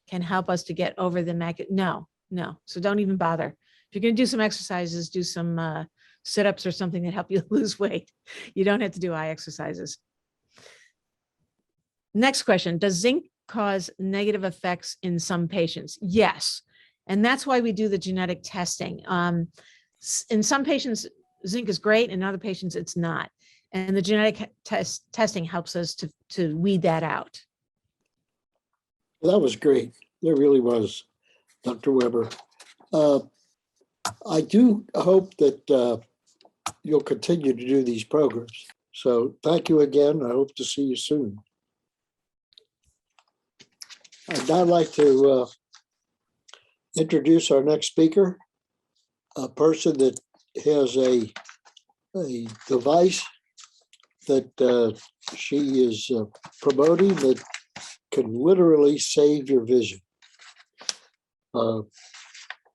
can help us to get over the macula? No. So don't even bother. If you're going to do some exercises, do some sit-ups or something that help you lose weight. You don't have to do eye exercises. Next question, does zinc cause negative effects in some patients? Yes. And that's why we do the genetic testing. In some patients, zinc is great. In other patients, it's not. And the genetic testing helps us to weed that out. That was great. It really was, Dr. Weber. I do hope that you'll continue to do these programs. So thank you again. I hope to see you soon. I'd now like to introduce our next speaker, a person that has a device that she is promoting that can literally save your vision.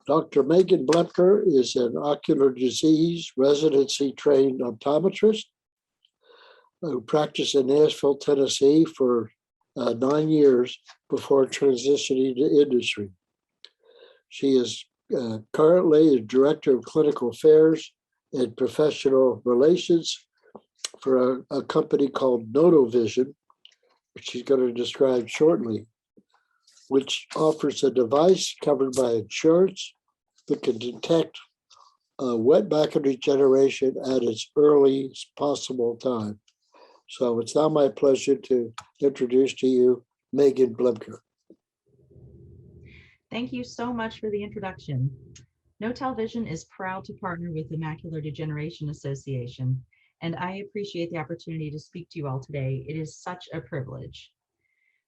Dr. Megan Blecker is an ocular disease residency trained optometrist who practiced in Nashville, Tennessee for 9 years before transitioning to industry. She is currently the Director of Clinical Affairs and Professional Relations for a company called Notovision, which she's going to describe shortly, which offers a device covered by insurance that can detect wet macular degeneration at its earliest possible time. So it's now my pleasure to introduce to you Megan Blecker. Thank you so much for the introduction. Notel Vision is proud to partner with the Macular Degeneration Association, and I appreciate the opportunity to speak to you all today. It is such a privilege.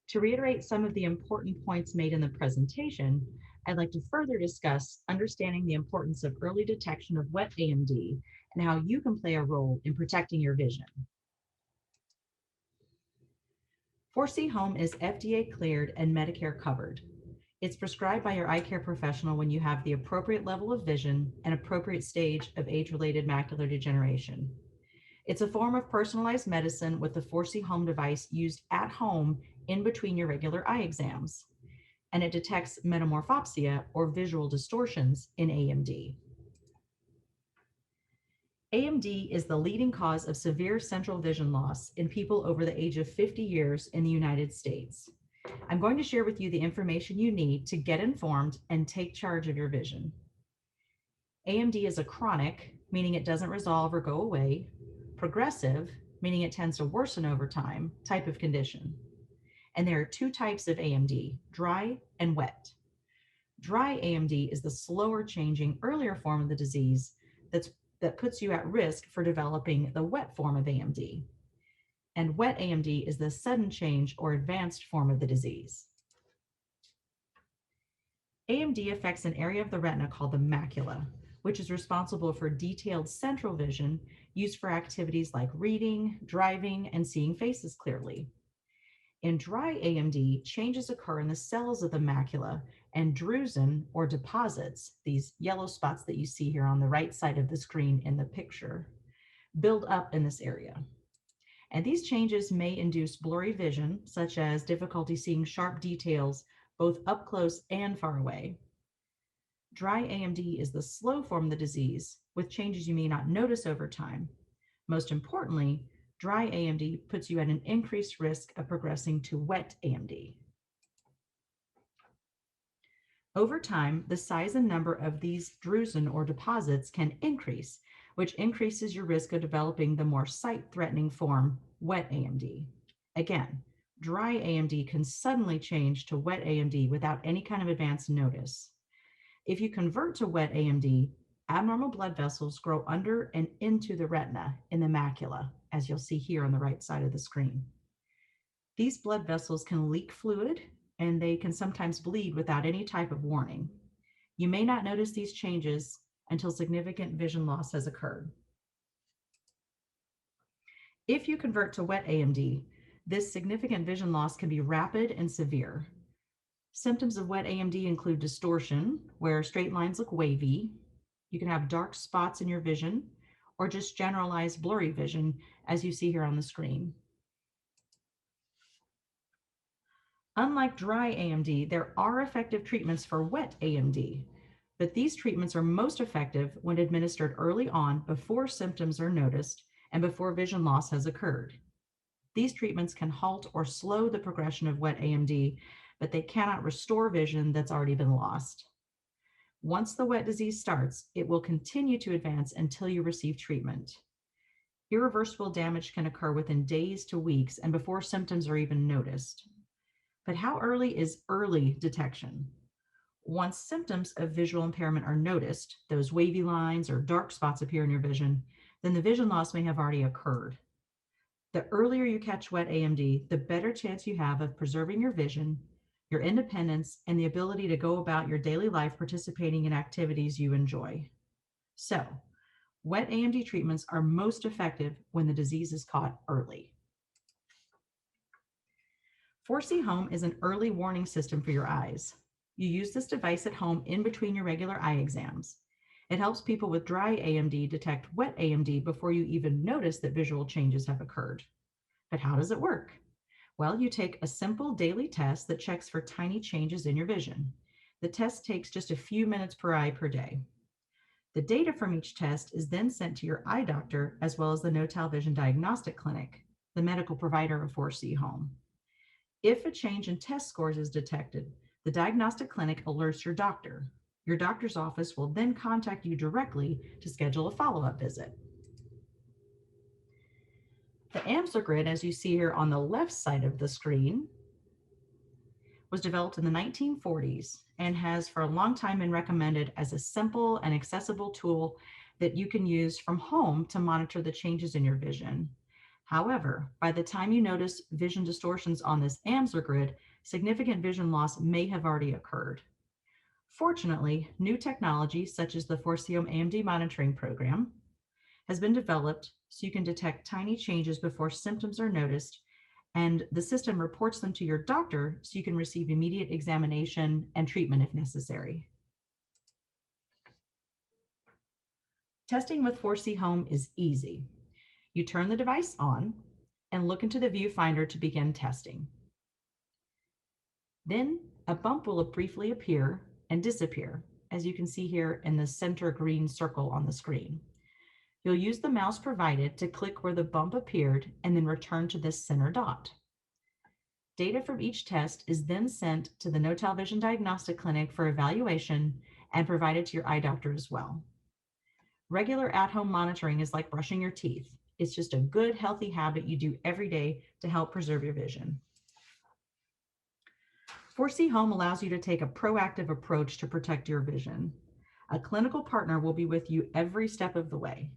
To reiterate some of the important points made in the presentation, I'd like to further discuss understanding the importance of early detection of wet AMD and how you can play a role in protecting your vision. 4C Home is FDA cleared and Medicare covered. It's prescribed by your eye care professional when you have the appropriate level of vision and appropriate stage of age-related macular degeneration. It's a form of personalized medicine with the 4C Home device used at home in between your regular eye exams, and it detects metamorphopsia or visual distortions in AMD. AMD is the leading cause of severe central vision loss in people over the age of 50 years in the United States. I'm going to share with you the information you need to get informed and take charge of your vision. AMD is a chronic, meaning it doesn't resolve or go away, progressive, meaning it tends to worsen over time, type of condition. And there are 2 types of AMD, dry and wet. Dry AMD is the slower changing, earlier form of the disease that puts you at risk for developing the wet form of AMD. And wet AMD is the sudden change or advanced form of the disease. AMD affects an area of the retina called the macula, which is responsible for detailed central vision used for activities like reading, driving, and seeing faces clearly. In dry AMD, changes occur in the cells of the macula, and drusen, or deposits, these yellow spots that you see here on the right side of the screen in the picture, build up in this area. And these changes may induce blurry vision, such as difficulty seeing sharp details both up close and far away. Dry AMD is the slow form of the disease, with changes you may not notice over time. Most importantly, dry AMD puts you at an increased risk of progressing to wet AMD. Over time, the size and number of these drusen or deposits can increase, which increases your risk of developing the more sight-threatening form, wet AMD. Again, dry AMD can suddenly change to wet AMD without any kind of advance notice. If you convert to wet AMD, abnormal blood vessels grow under and into the retina in the macula, as you'll see here on the right side of the screen. These blood vessels can leak fluid, and they can sometimes bleed without any type of warning. You may not notice these changes until significant vision loss has occurred. If you convert to wet AMD, this significant vision loss can be rapid and severe. Symptoms of wet AMD include distortion, where straight lines look wavy. You can have dark spots in your vision, or just generalized blurry vision, as you see here on the screen. Unlike dry AMD, there are effective treatments for wet AMD, but these treatments are most effective when administered early on before symptoms are noticed and before vision loss has occurred. These treatments can halt or slow the progression of wet AMD, but they cannot restore vision that's already been lost. Once the wet disease starts, it will continue to advance until you receive treatment. Irreversible damage can occur within days to weeks and before symptoms are even noticed. But how early is early detection? Once symptoms of visual impairment are noticed, those wavy lines or dark spots appear in your vision, then the vision loss may have already occurred. The earlier you catch wet AMD, the better chance you have of preserving your vision, your independence, and the ability to go about your daily life participating in activities you enjoy. So, wet AMD treatments are most effective when the disease is caught early. 4C Home is an early warning system for your eyes. You use this device at home in between your regular eye exams. It helps people with dry AMD detect wet AMD before you even notice that visual changes have occurred. But how does it work? Well, you take a simple daily test that checks for tiny changes in your vision. The test takes just a few minutes per eye per day. The data from each test is then sent to your eye doctor as well as the No-Tal Vision Diagnostic Clinic, the medical provider of 4C Home. If a change in test scores is detected, the diagnostic clinic alerts your doctor. Your doctor's office will then contact you directly to schedule a follow-up visit. The Amd grid, as you see here on the left side of the screen, was developed in the 1940s and has for a long time been recommended as a simple and accessible tool that you can use from home to monitor the changes in your vision. However, by the time you notice vision distortions on this Amd grid, significant vision loss may have already occurred. Fortunately, new technology such as the 4C Home AMD monitoring program has been developed so you can detect tiny changes before symptoms are noticed, and the system reports them to your doctor so you can receive immediate examination and treatment if necessary. Testing with 4C Home is easy. You turn the device on and look into the viewfinder to begin testing. Then a bump will briefly appear and disappear, as you can see here in the center green circle on the screen. You'll use the mouse provided to click where the bump appeared and then return to this center dot. Data from each test is then sent to the No-Tal Vision Diagnostic Clinic for evaluation and provided to your eye doctor as well. Regular at-home monitoring is like brushing your teeth. It's just a good, healthy habit you do every day to help preserve your vision. 4C Home allows you to take a proactive approach to protect your vision. A clinical partner will be with you every step of the way.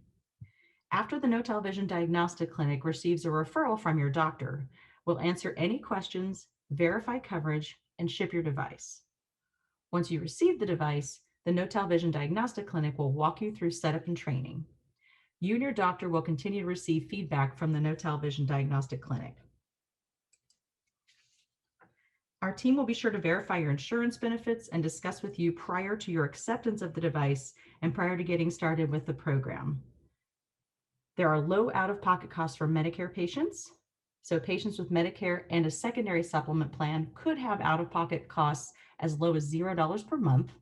After the No-Tal Vision Diagnostic Clinic receives a referral from your doctor, we'll answer any questions, verify coverage, and ship your device. Once you receive the device, the No-Tal Vision Diagnostic Clinic will walk you through setup and training. You and your doctor will continue to receive feedback from the No-Tal Vision Diagnostic Clinic. Our team will be sure to verify your insurance benefits and discuss with you prior to your acceptance of the device and prior to getting started with the program. There are low out-of-pocket costs for Medicare patients. So patients with Medicare and a secondary supplement plan could have out-of-pocket costs as low as $0 per month.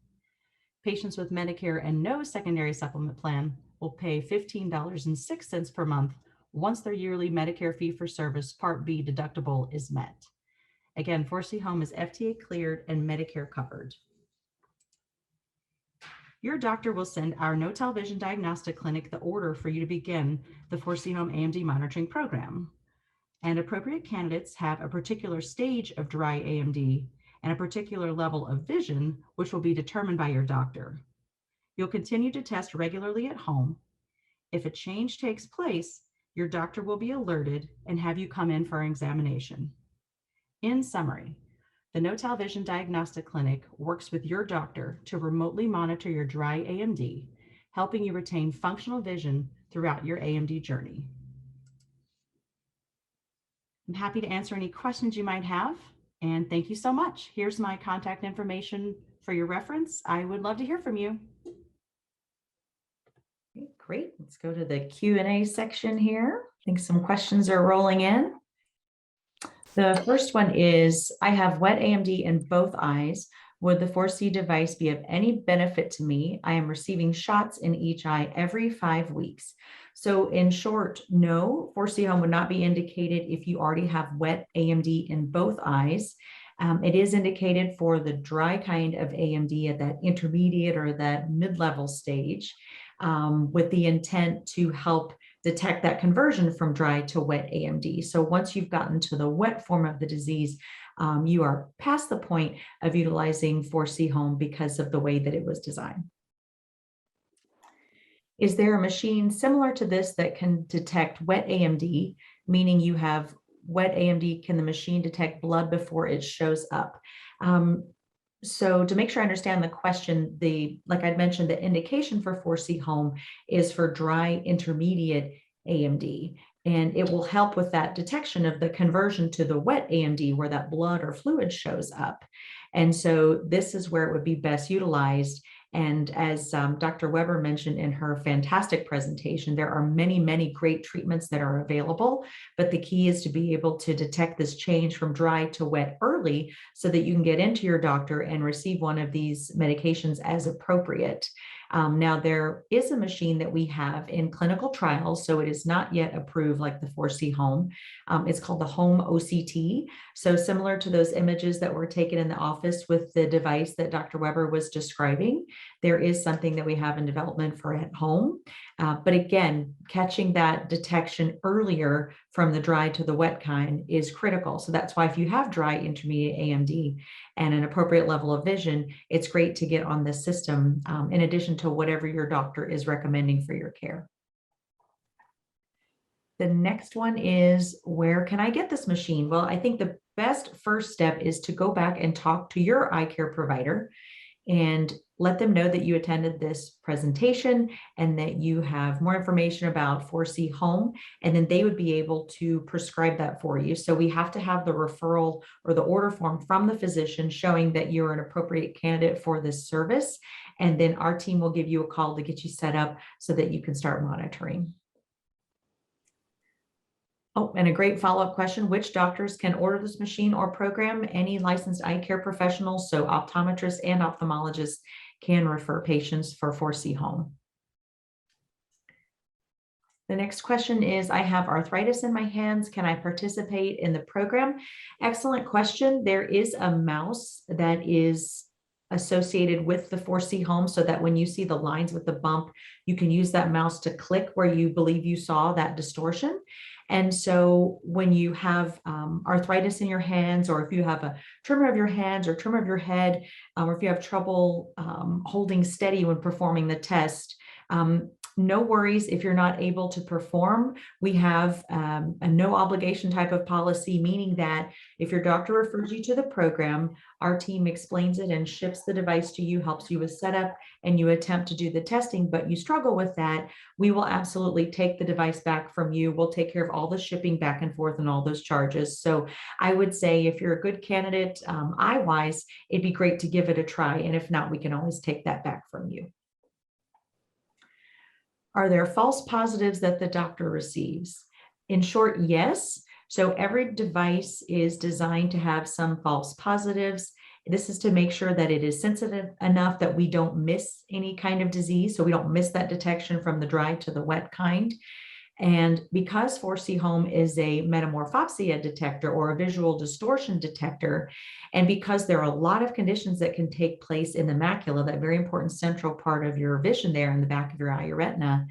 Patients with Medicare and no secondary supplement plan will pay $15.06 per month once their yearly Medicare fee-for-service Part B deductible is met. Again, 4C Home is FDA cleared and Medicare covered. Your doctor will send our No Television Diagnostic Clinic the order for you to begin the 4C Home AMD monitoring program. And appropriate candidates have a particular stage of dry AMD and a particular level of vision, which will be determined by your doctor. You'll continue to test regularly at home. If a change takes place, your doctor will be alerted and have you come in for an examination. In summary, the No Television Diagnostic Clinic works with your doctor to remotely monitor your dry AMD, helping you retain functional vision throughout your AMD journey. I'm happy to answer any questions you might have, and thank you so much. Here's my contact information for your reference. I would love to hear from you. Okay, great. Let's go to the Q&A section here. I think some questions are rolling in. The first one is, I have wet AMD in both eyes. Would the 4C device be of any benefit to me? I am receiving shots in each eye every 5 weeks. So in short, no, 4C Home would not be indicated if you already have wet AMD in both eyes. It is indicated for the dry kind of AMD at that intermediate or that mid-level stage, with the intent to help detect that conversion from dry to wet AMD. So once you've gotten to the wet form of the disease, you are past the point of utilizing 4C Home because of the way that it was designed. Is there a machine similar to this that can detect wet AMD, meaning you have wet AMD, can the machine detect blood before it shows up? So to make sure I understand the question, like I'd mentioned, the indication for 4C Home is for dry intermediate AMD, and it will help with that detection of the conversion to the wet AMD where that blood or fluid shows up. And so this is where it would be best utilized. And as Dr. Weber mentioned in her fantastic presentation, there are many, many great treatments that are available, but the key is to be able to detect this change from dry to wet early so that you can get into your doctor and receive one of these medications as appropriate. Now, there is a machine that we have in clinical trials, so it is not yet approved like the 4C Home. It's called the Home OCT. So similar to those images that were taken in the office with the device that Dr. Weber was describing, there is something that we have in development for at home. But again, catching that detection earlier from the dry to the wet kind is critical. So that's why if you have dry intermediate AMD and an appropriate level of vision, it's great to get on this system in addition to whatever your doctor is recommending for your care. The next one is, where can I get this machine? Well, I think the best first step is to go back and talk to your eye care provider and let them know that you attended this presentation and that you have more information about 4C Home, and then they would be able to prescribe that for you. So we have to have the referral or the order form from the physician showing that you're an appropriate candidate for this service. And then our team will give you a call to get you set up so that you can start monitoring. Oh, and a great follow-up question, which doctors can order this machine or program? Any licensed eye care professionals, so optometrists and ophthalmologists can refer patients for 4C Home. The next question is, I have arthritis in my hands. Can I participate in the program? Excellent question. There is a mouse that is associated with the 4C Home so that when you see the lines with the bump, you can use that mouse to click where you believe you saw that distortion. And so when you have arthritis in your hands, or if you have a tremor of your hands or tremor of your head, or if you have trouble holding steady when performing the test, No worries if you're not able to perform. We have a no obligation type of policy, meaning that if your doctor refers you to the program, our team explains it and ships the device to you, helps you with setup, and you attempt to do the testing, but you struggle with that, we will absolutely take the device back from you. We'll take care of all the shipping back and forth and all those charges. So I would say if you're a good candidate, eye-wise, it'd be great to give it a try. And if not, we can always take that back from you. Are there false positives that the doctor receives? In short, yes. So every device is designed to have some false positives. This is to make sure that it is sensitive enough that we don't miss any kind of disease. So we don't miss that detection from the dry to the wet kind. And because 4C Home is a metamorphopsia detector or a visual distortion detector, and because there are a lot of conditions that can take place in the macula, that very important central part of your vision there in the back of your eye, your retina,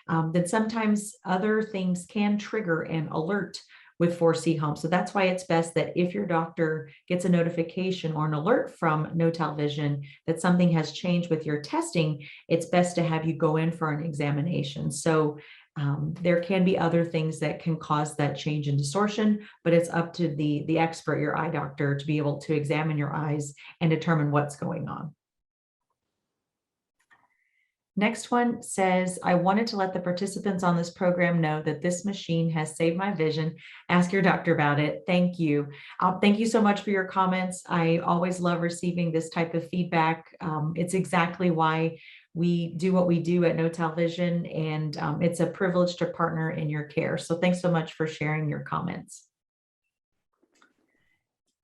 then sometimes other things can trigger an alert with 4C Home. So that's why it's best that if your doctor gets a notification or an alert from No-Tal Vision that something has changed with your testing, it's best to have you go in for an examination. So there can be other things that can cause that change in distortion, but it's up to the expert, your eye doctor, to be able to examine your eyes and determine what's going on. Next one says, I wanted to let the participants on this program know that this machine has saved my vision. Ask your doctor about it. Thank you. Thank you so much for your comments. I always love receiving this type of feedback. It's exactly why we do what we do at No-Tal Vision, and it's a privilege to partner in your care. So thanks so much for sharing your comments.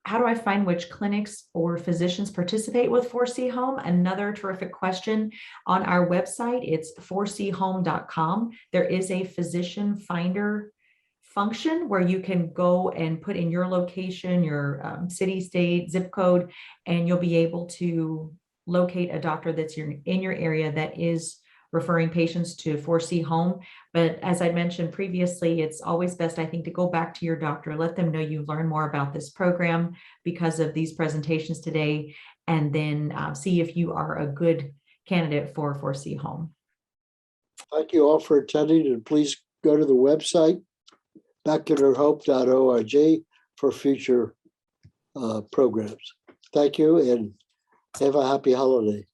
How do I find which clinics or physicians participate with 4C Home? Another terrific question. On our website, it's 4chome.com. There is a physician finder function where you can go and put in your location, your city, state, zip code, and you'll be able to locate a doctor that's in your area that is referring patients to 4C Home. But as I mentioned previously, it's always best, I think, to go back to your doctor, let them know you've learned more about this program because of these presentations today, and then see if you are a good candidate for 4C Home. Thank you all for attending, and please go to the website, macularhope.org, for future programs. Thank you, and have a happy holiday.